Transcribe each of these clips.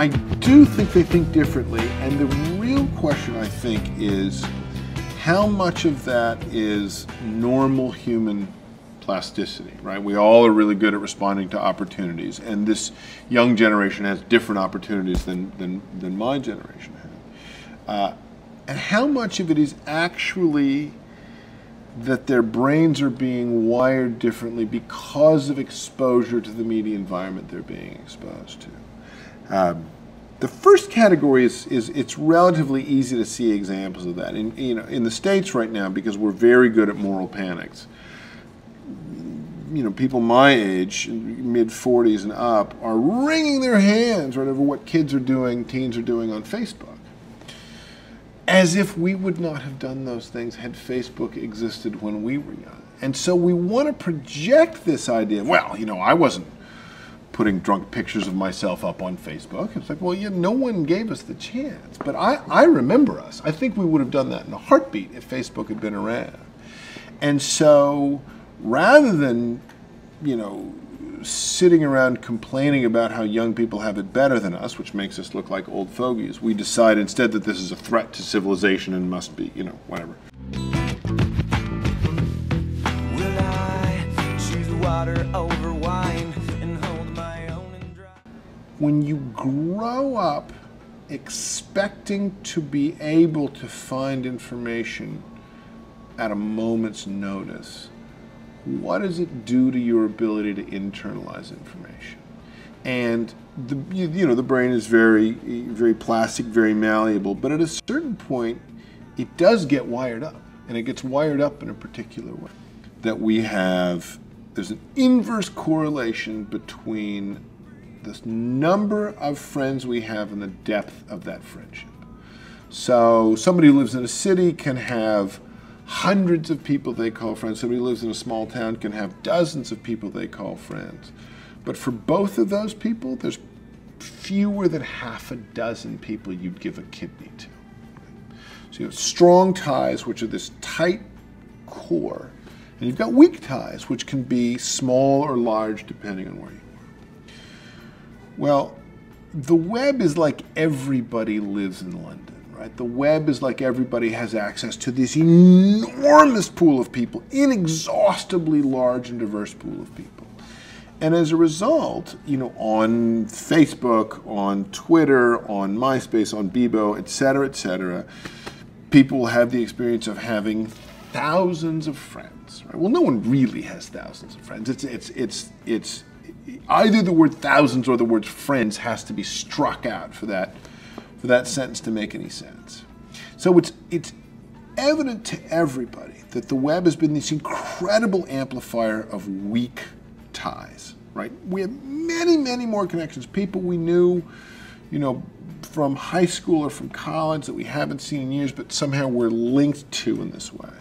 I do think they think differently, and the real question, I think, is how much of that is normal human plasticity, right? We all are really good at responding to opportunities, and this young generation has different opportunities than my generation had. And how much of it is actually that their brains are being wired differently because of exposure to the media environment they're being exposed to. The first category is it's relatively easy to see examples of that. In the States right now, because we're very good at moral panics, people my age, mid-40s and up, are wringing their hands right over what kids are doing, teens are doing on Facebook. As if we would not have done those things had Facebook existed when we were young. And so we want to project this idea, well, I wasn't putting drunk pictures of myself up on Facebook. It's like, well, no one gave us the chance. But I remember us. I think we would have done that in a heartbeat if Facebook had been around. And so rather than, sitting around complaining about how young people have it better than us, which makes us look like old fogies, we decide instead that this is a threat to civilization and must be, whatever. Will I choose water over wine and hold my own and dry? When you grow up expecting to be able to find information at a moment's notice, what does it do to your ability to internalize information? And the brain is very, very plastic, very malleable, but at a certain point, it does get wired up, and it gets wired up in a particular way. That there's an inverse correlation between the number of friends we have and the depth of that friendship. So somebody who lives in a city can have hundreds of people they call friends. Somebody who lives in a small town can have dozens of people they call friends. But for both of those people, there's fewer than half a dozen people you'd give a kidney to. So you have strong ties, which are this tight core, and you've got weak ties, which can be small or large depending on where you are. Well, the web is like everybody lives in London. Right? The web is like everybody has access to this enormous pool of people, inexhaustibly large and diverse pool of people. And as a result, on Facebook, on Twitter, on MySpace, on Bebo, et cetera, people will have the experience of having thousands of friends. Right? Well, no one really has thousands of friends. It's either the word thousands or the word friends has to be struck out for that sentence to make any sense. So it's evident to everybody that the web has been this incredible amplifier of weak ties, right? We have many, many more connections. People we knew, from high school or from college that we haven't seen in years, but somehow we're linked to in this way.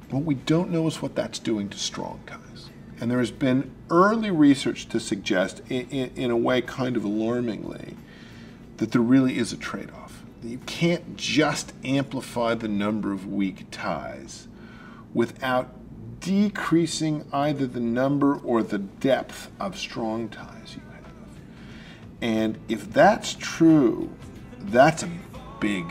What we don't know is what that's doing to strong ties. And there has been early research to suggest, in a way kind of alarmingly, that there really is a trade-off. You can't just amplify the number of weak ties without decreasing either the number or the depth of strong ties you have. And if that's true, that's a big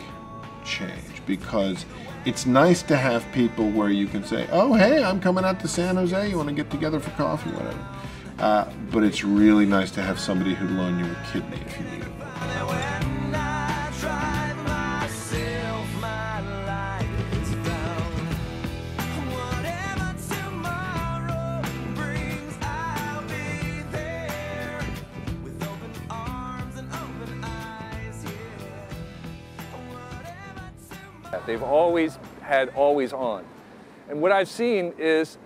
change, because it's nice to have people where you can say, oh, hey, I'm coming out to San Jose, you want to get together for coffee, whatever. But it's really nice to have somebody who'd loan you a kidney if you need it. They've always had always on. And what I've seen is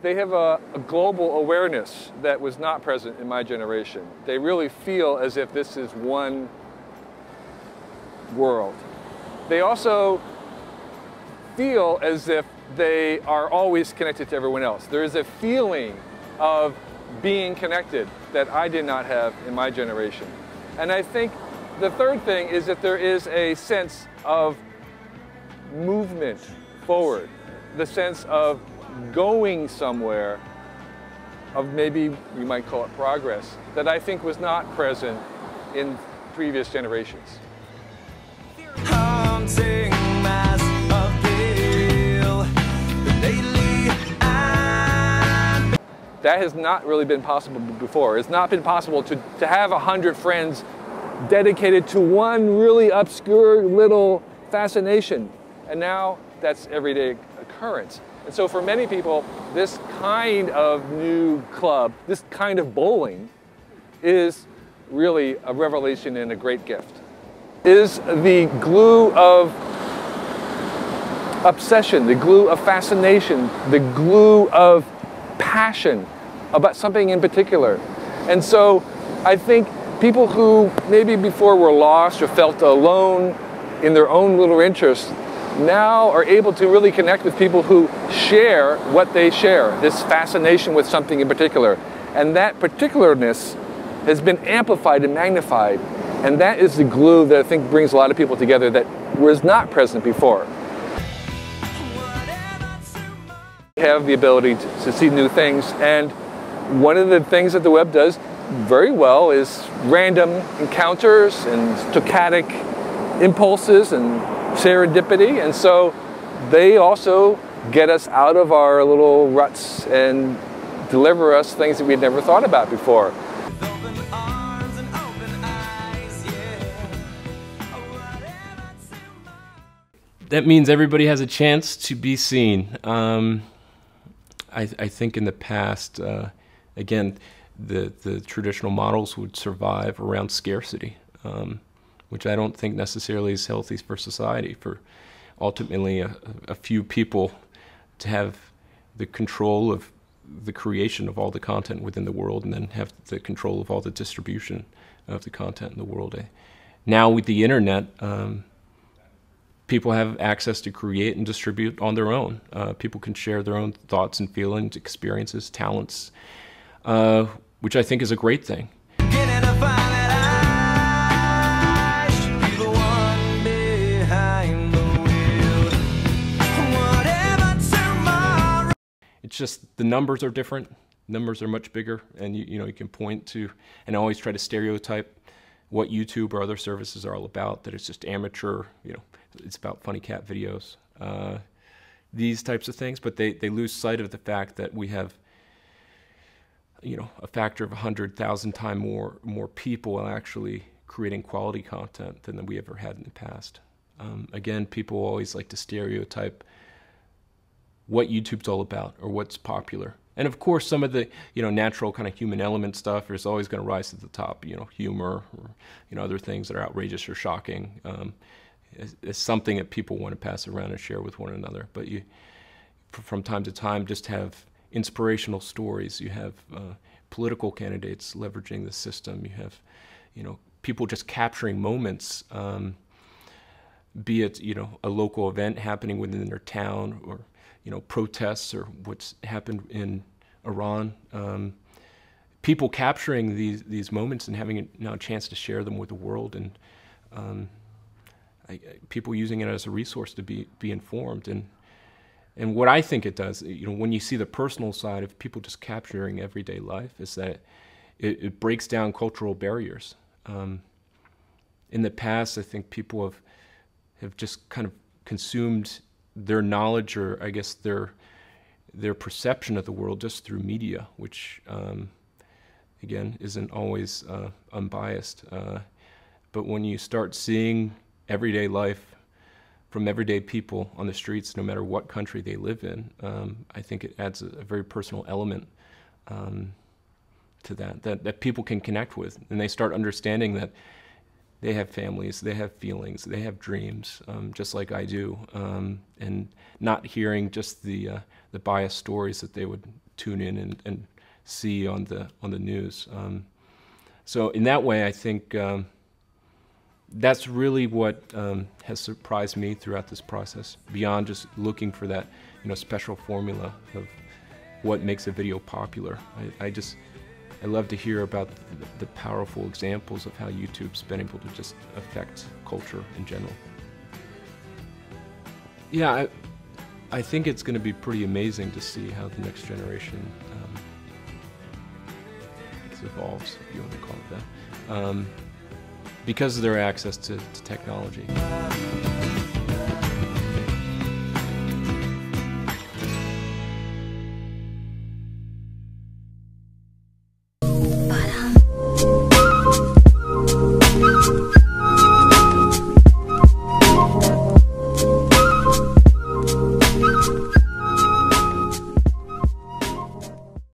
they have a global awareness that was not present in my generation. They really feel as if this is one world. They also feel as if they are always connected to everyone else. There is a feeling of being connected that I did not have in my generation. And I think the third thing is that there is a sense of movement forward, the sense of going somewhere, of maybe we might call it progress, that I think was not present in previous generations. Haunting mass appeal, That has not really been possible before. It's not been possible to have 100 friends dedicated to one really obscure little fascination. And now that's everyday occurrence. And so for many people, this kind of new club, this kind of bowling, is really a revelation and a great gift. Is the glue of obsession, the glue of fascination, the glue of passion about something in particular. And so I think people who maybe before were lost or felt alone in their own little interests now are able to really connect with people who share what they share, this fascination with something in particular. And that particularness has been amplified and magnified. And that is the glue that I think brings a lot of people together that was not present before. We have the ability to see new things, and one of the things that the web does very well is random encounters and stochastic impulses and serendipity, and so they also get us out of our little ruts and deliver us things that we'd never thought about before. That means everybody has a chance to be seen. I think in the past, again, the traditional models would survive around scarcity, which I don't think necessarily is healthy for society, for ultimately a few people to have the control of the creation of all the content within the world and then have the control of all the distribution of the content in the world. Now with the internet, people have access to create and distribute on their own. People can share their own thoughts and feelings, experiences, talents, which I think is a great thing. It's just the numbers are different. Numbers are much bigger, and you can point to, and I always try to stereotype what YouTube or other services are all about, that it's just amateur, it's about funny cat videos, these types of things, but they lose sight of the fact that we have, a factor of 100,000 times more people actually creating quality content than we ever had in the past. Again, people always like to stereotype what YouTube's all about or what's popular. And of course, some of the natural kind of human element stuff is always going to rise to the top. Humor or other things that are outrageous or shocking. It's something that people want to pass around and share with one another. But you, from time to time, just have inspirational stories. You have political candidates leveraging the system. You have, people just capturing moments, be it a local event happening within their town, or protests, or what's happened in Iran. People capturing these moments and having now a chance to share them with the world, and people using it as a resource to be informed. And what I think it does, when you see the personal side of people just capturing everyday life, is that it breaks down cultural barriers. In the past, I think people have just kind of consumed their knowledge, or I guess their perception of the world, just through media, which again isn't always unbiased. But when you start seeing everyday life from everyday people on the streets, no matter what country they live in, I think it adds a very personal element to that people can connect with, and they start understanding that they have families, they have feelings, they have dreams, just like I do, and not hearing just the biased stories that they would tune in and see on the news. So in that way, I think that's really what has surprised me throughout this process, beyond just looking for that special formula of what makes a video popular. I love to hear about the powerful examples of how YouTube's been able to just affect culture in general. Yeah, I think it's going to be pretty amazing to see how the next generation evolves, if you want to call it that. because of their access to technology.